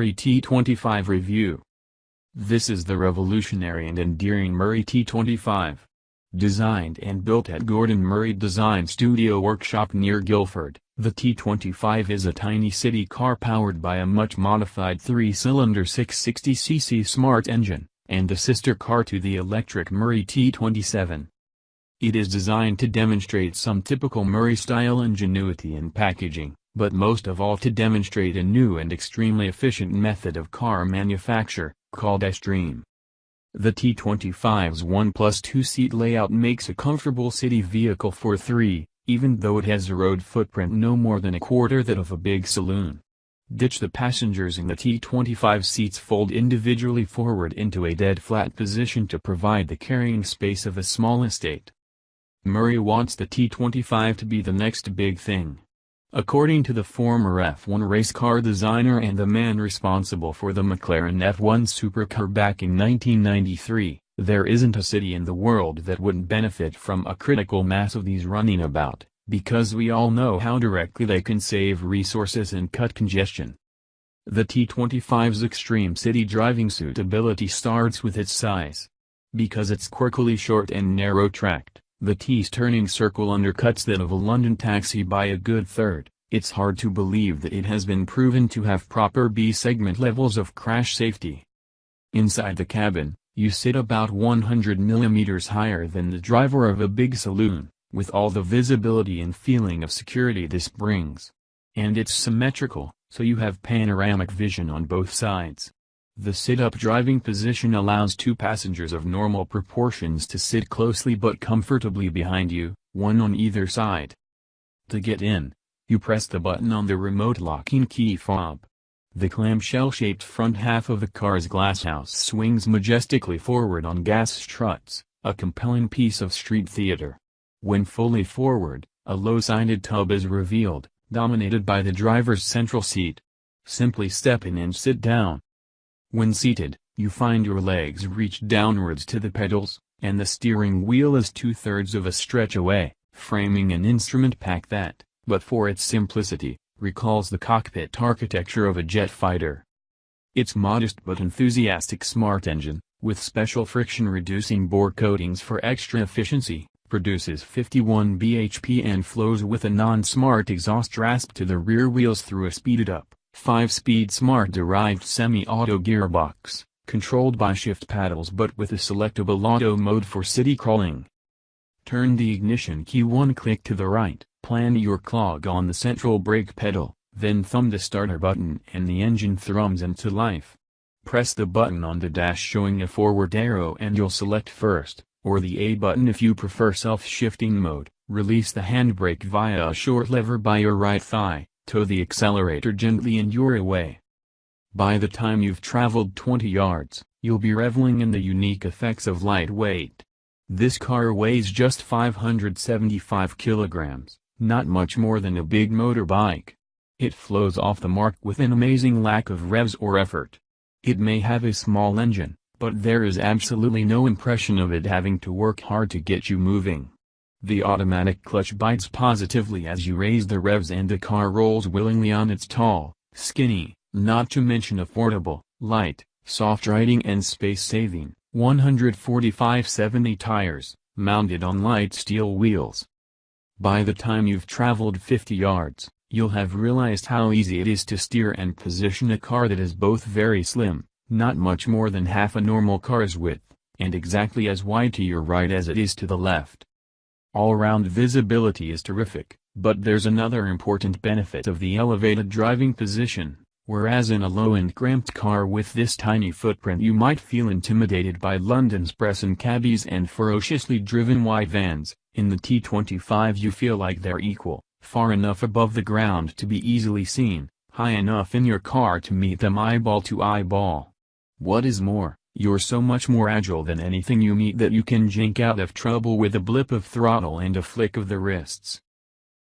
Murray T25 review. This is the revolutionary and endearing Murray T25. Designed and built at Gordon Murray Design Studio Workshop near Guildford, the T25 is a tiny city car powered by a much modified 3-cylinder 660cc smart engine, and the sister car to the electric Murray T27. It is designed to demonstrate some typical Murray-style ingenuity in packaging, but most of all to demonstrate a new and extremely efficient method of car manufacture, called endearing. The T25's 1+2 seat layout makes a comfortable city vehicle for three, even though it has a road footprint no more than a quarter that of a big saloon. Ditch the passengers in the T25 seats fold individually forward into a dead flat position to provide the carrying space of a small estate. Murray wants the T25 to be the next big thing. According to the former F1 race car designer and the man responsible for the McLaren F1 supercar back in 1993, there isn't a city in the world that wouldn't benefit from a critical mass of these running about, because we all know how directly they can save resources and cut congestion. The T25's extreme city driving suitability starts with its size. Because it's quirkily short and narrow-tracked, the T's turning circle undercuts that of a London taxi by a good third. It's hard to believe that it has been proven to have proper B-segment levels of crash safety. Inside the cabin, you sit about 100 mm higher than the driver of a big saloon, with all the visibility and feeling of security this brings. And it's symmetrical, so you have panoramic vision on both sides. The sit-up driving position allows two passengers of normal proportions to sit closely but comfortably behind you, one on either side. To get in, you press the button on the remote locking key fob. The clamshell-shaped front half of the car's glasshouse swings majestically forward on gas struts, a compelling piece of street theater. When fully forward, a low-sided tub is revealed, dominated by the driver's central seat. Simply step in and sit down. When seated, you find your legs reach downwards to the pedals, and the steering wheel is 2/3 of a stretch away, framing an instrument pack that, but for its simplicity, recalls the cockpit architecture of a jet fighter. Its modest but enthusiastic smart engine, with special friction-reducing bore coatings for extra efficiency, produces 51 bhp and flows with a non-smart exhaust rasp to the rear wheels through a speeded-up 5-speed smart-derived semi-auto gearbox, controlled by shift paddles but with a selectable auto mode for city crawling. Turn the ignition key one click to the right, plant your clog on the central brake pedal, then thumb the starter button and the engine thrums into life. Press the button on the dash showing a forward arrow and you'll select first, or the A button if you prefer self-shifting mode. Release the handbrake via a short lever by your right thigh. Toe the accelerator gently and you're away. By the time you've traveled 20 yards, you'll be reveling in the unique effects of lightweight. This car weighs just 575 kilograms, not much more than a big motorbike. It flows off the mark with an amazing lack of revs or effort. It may have a small engine, but there is absolutely no impression of it having to work hard to get you moving. The automatic clutch bites positively as you raise the revs and the car rolls willingly on its tall, skinny, not to mention affordable, light, soft riding and space-saving, 145/70 tires, mounted on light steel wheels. By the time you've traveled 50 yards, you'll have realized how easy it is to steer and position a car that is both very slim, not much more than half a normal car's width, and exactly as wide to your right as it is to the left. All-round visibility is terrific, but there's another important benefit of the elevated driving position. Whereas in a low and cramped car with this tiny footprint you might feel intimidated by London's press and cabbies and ferociously driven white vans, in the T25 you feel like they're equal, far enough above the ground to be easily seen, high enough in your car to meet them eyeball to eyeball. What is more, you're so much more agile than anything you meet that you can jink out of trouble with a blip of throttle and a flick of the wrists.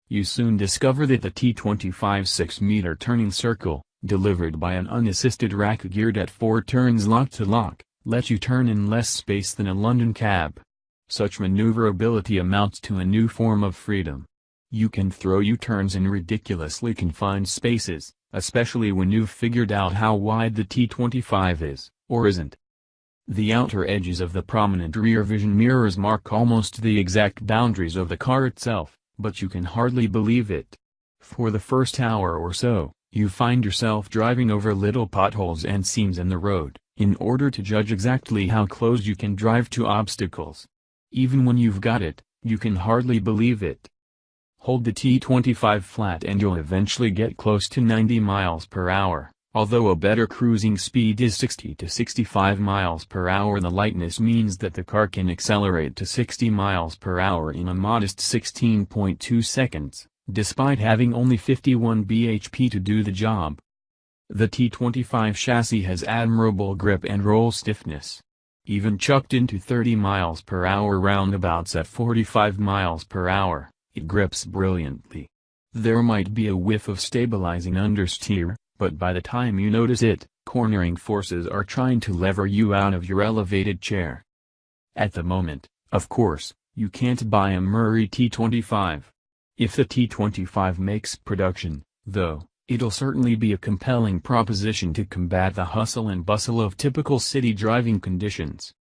You soon discover that the T25's 6-meter turning circle, delivered by an unassisted rack geared at 4 turns lock-to-lock, lets you turn in less space than a London cab. Such maneuverability amounts to a new form of freedom. You can throw U-turns in ridiculously confined spaces, especially when you've figured out how wide the T25 is, or isn't. The outer edges of the prominent rear vision mirrors mark almost the exact boundaries of the car itself, but you can hardly believe it. For the first hour or so, you find yourself driving over little potholes and seams in the road, in order to judge exactly how close you can drive to obstacles. Even when you've got it, you can hardly believe it. Hold the T25 flat and you'll eventually get close to 90 miles per hour. Although a better cruising speed is 60 to 65 miles per hour, the lightness means that the car can accelerate to 60 miles per hour in a modest 16.2 seconds, despite having only 51 bhp to do the job. The T25 chassis has admirable grip and roll stiffness. Even chucked into 30 miles per hour roundabouts at 45 miles per hour, it grips brilliantly. There might be a whiff of stabilizing understeer, but by the time you notice it, cornering forces are trying to lever you out of your elevated chair. At the moment, of course, you can't buy a Murray T25. If the T25 makes production, though, it'll certainly be a compelling proposition to combat the hustle and bustle of typical city driving conditions.